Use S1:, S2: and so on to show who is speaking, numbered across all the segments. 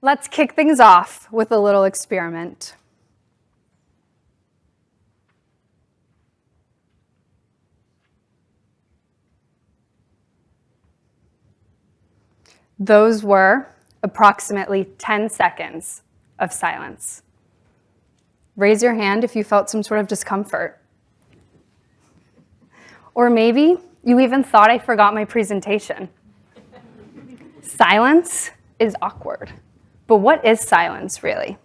S1: Let's kick things off with a little experiment. Those were approximately 10 seconds of silence. Raise your hand if you felt some sort of discomfort. Or maybe you even thought I forgot my presentation. Silence is awkward. But what is silence, really?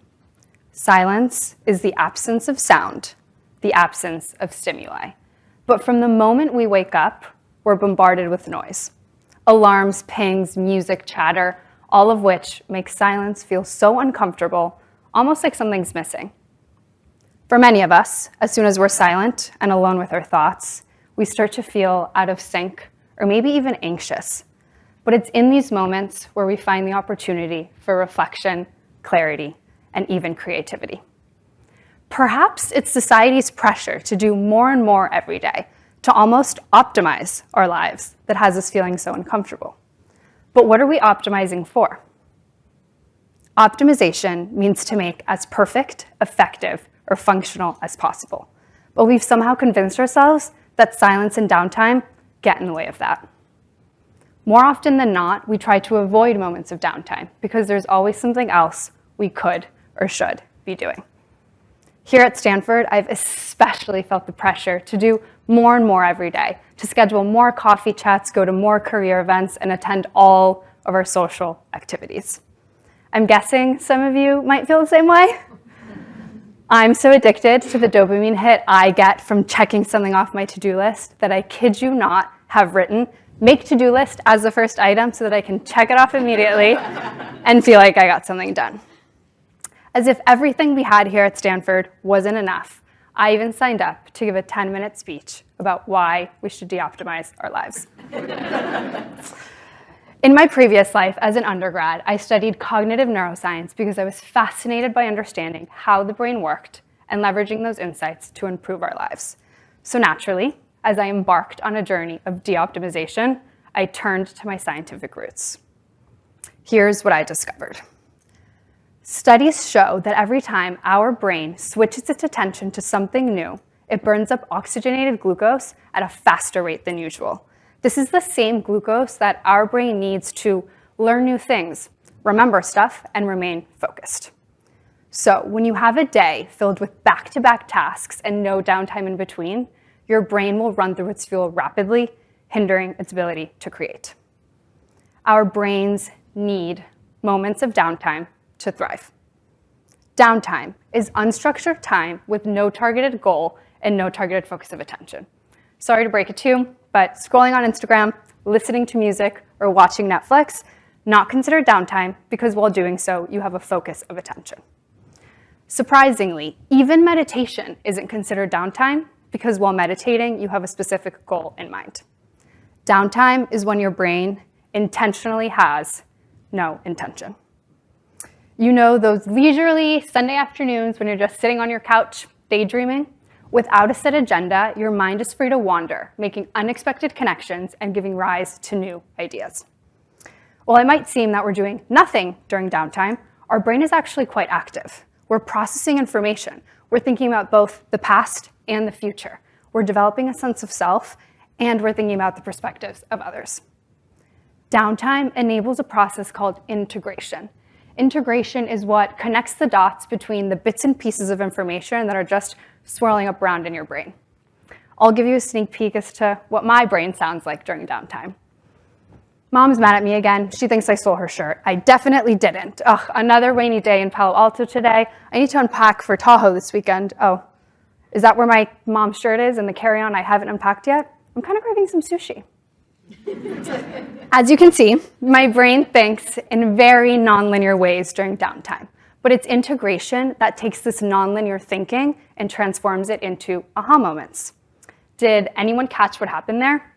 S1: Silence is the absence of sound, the absence of stimuli. But from the moment we wake up, we're bombarded with noise. Alarms, pings, music, chatter, all of which make silence feel so uncomfortable, almost like something's missing. For many of us, as soon as we're silent and alone with our thoughts, we start to feel out of sync or maybe even anxious. But it's in these moments where we find the opportunity for reflection, clarity, and even creativity. Perhaps it's society's pressure to do more and more every day, to almost optimize our lives that has us feeling so uncomfortable. But what are we optimizing for? Optimization means to make as perfect, effective, or functional as possible. But we've somehow convinced ourselves that silence and downtime get in the way of that. More often than not, we try to avoid moments of downtime because there's always something else we could or should be doing. Here at Stanford, I've especially felt the pressure to do more and more every day, to schedule more coffee chats, go to more career events, and attend all of our social activities. I'm guessing some of you might feel the same way. I'm so addicted to the dopamine hit I get from checking something off my to-do list that I kid you not have written make to-do list as the first item so that I can check it off immediately and feel like I got something done. As if everything we had here at Stanford wasn't enough, I even signed up to give a 10-minute speech about why we should de-optimize our lives. In my previous life as an undergrad, I studied cognitive neuroscience because I was fascinated by understanding how the brain worked and leveraging those insights to improve our lives. So naturally, as I embarked on a journey of de-optimization, I turned to my scientific roots. Here's what I discovered. Studies show that every time our brain switches its attention to something new, it burns up oxygenated glucose at a faster rate than usual. This is the same glucose that our brain needs to learn new things, remember stuff, and remain focused. So when you have a day filled with back-to-back tasks and no downtime in between, your brain will run through its fuel rapidly, hindering its ability to create. Our brains need moments of downtime to thrive. Downtime is unstructured time with no targeted goal and no targeted focus of attention. Sorry to break it to you, but scrolling on Instagram, listening to music, or watching Netflix, not considered downtime because while doing so, you have a focus of attention. Surprisingly, even meditation isn't considered downtime because while meditating, you have a specific goal in mind. Downtime is when your brain intentionally has no intention. You know those leisurely Sunday afternoons when you're just sitting on your couch, daydreaming? Without a set agenda, your mind is free to wander, making unexpected connections and giving rise to new ideas. While it might seem that we're doing nothing during downtime, our brain is actually quite active. We're processing information. We're thinking about both the past and the future. We're developing a sense of self, and we're thinking about the perspectives of others. Downtime enables a process called integration. Integration is what connects the dots between the bits and pieces of information that are just swirling up around in your brain. I'll give you a sneak peek as to what my brain sounds like during downtime. Mom's mad at me again. She thinks I stole her shirt. I definitely didn't. Ugh, another rainy day in Palo Alto today. I need to unpack for Tahoe this weekend. Oh, is that where my mom's shirt is and the carry-on I haven't unpacked yet? I'm kind of craving some sushi. As you can see, my brain thinks in very nonlinear ways during downtime, but it's integration that takes this nonlinear thinking and transforms it into aha moments. Did anyone catch what happened there?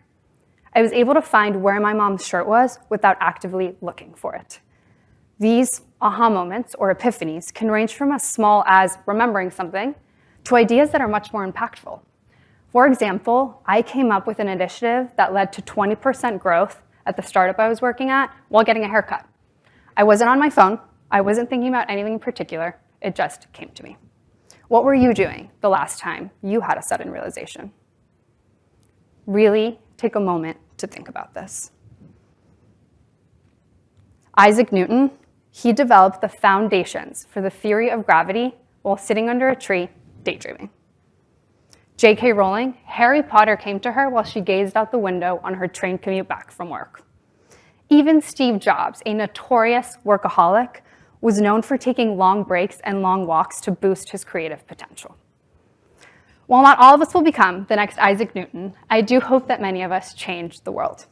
S1: I was able to find where my mom's shirt was without actively looking for it. These aha moments or epiphanies can range from as small as remembering something to ideas that are much more impactful. For example, I came up with an initiative that led to 20% growth at the startup I was working at while getting a haircut. I wasn't on my phone. I wasn't thinking about anything in particular. It just came to me. What were you doing the last time you had a sudden realization? Really take a moment to think about this. Isaac Newton, he developed the foundations for the theory of gravity while sitting under a tree daydreaming. J.K. Rowling, Harry Potter came to her while she gazed out the window on her train commute back from work. Even Steve Jobs, a notorious workaholic, was known for taking long breaks and long walks to boost his creative potential. While not all of us will become the next Isaac Newton, I do hope that many of us change the world,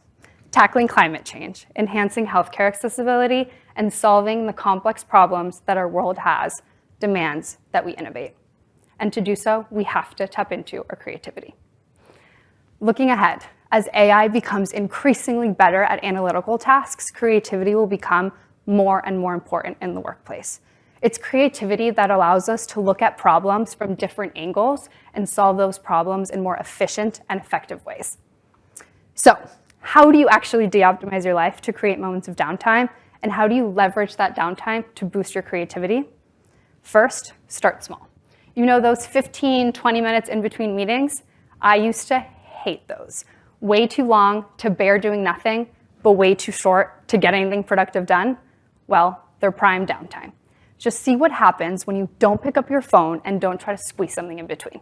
S1: tackling climate change, enhancing healthcare accessibility, and solving the complex problems that our world has demands that we innovate. And to do so, we have to tap into our creativity. Looking ahead, as AI becomes increasingly better at analytical tasks, creativity will become more and more important in the workplace. It's creativity that allows us to look at problems from different angles and solve those problems in more efficient and effective ways. So, how do you actually de-optimize your life to create moments of downtime? And how do you leverage that downtime to boost your creativity? First, start small. You know those 15, 20 minutes in between meetings? I used to hate those. Way too long to bear doing nothing, but way too short to get anything productive done. Well, they're prime downtime. Just see what happens when you don't pick up your phone and don't try to squeeze something in between.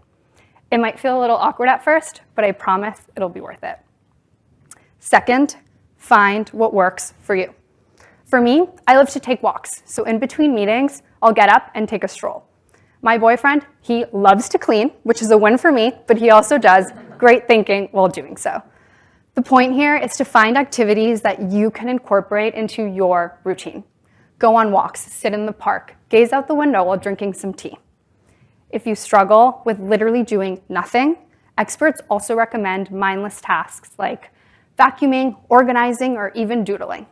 S1: It might feel a little awkward at first, but I promise it'll be worth it. Second, find what works for you. For me, I love to take walks. So in between meetings, I'll get up and take a stroll. My boyfriend, he loves to clean, which is a win for me, but he also does great thinking while doing so. The point here is to find activities that you can incorporate into your routine. Go on walks, sit in the park, gaze out the window while drinking some tea. If you struggle with literally doing nothing, experts also recommend mindless tasks like vacuuming, organizing, or even doodling.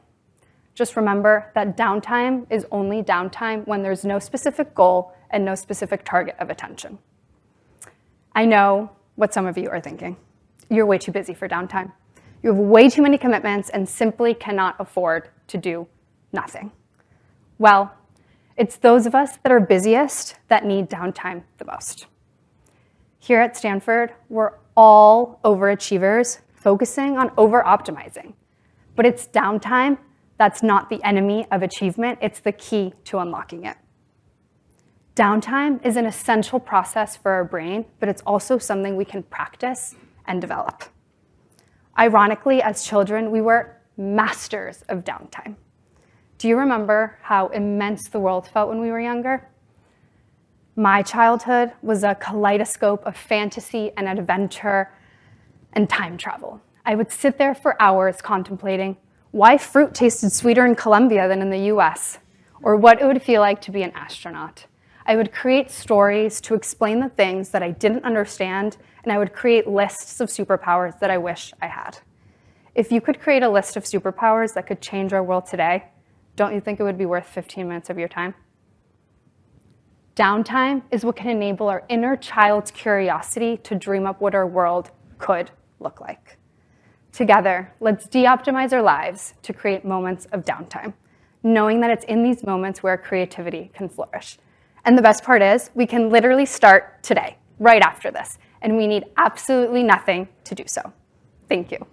S1: Just remember that downtime is only downtime when there's no specific goal and no specific target of attention. I know what some of you are thinking. You're way too busy for downtime. You have way too many commitments and simply cannot afford to do nothing. Well, it's those of us that are busiest that need downtime the most. Here at Stanford, we're all overachievers focusing on over-optimizing. But it's downtime that's not the enemy of achievement, it's the key to unlocking it. Downtime is an essential process for our brain, but it's also something we can practice and develop. Ironically, as children, we were masters of downtime. Do you remember how immense the world felt when we were younger? My childhood was a kaleidoscope of fantasy and adventure and time travel. I would sit there for hours contemplating why fruit tasted sweeter in Colombia than in the US, or what it would feel like to be an astronaut. I would create stories to explain the things that I didn't understand, and I would create lists of superpowers that I wish I had. If you could create a list of superpowers that could change our world today, don't you think it would be worth 15 minutes of your time? Downtime is what can enable our inner child's curiosity to dream up what our world could look like. Together, let's de-optimize our lives to create moments of downtime, knowing that it's in these moments where creativity can flourish. And the best part is, we can literally start today, right after this, and we need absolutely nothing to do so. Thank you.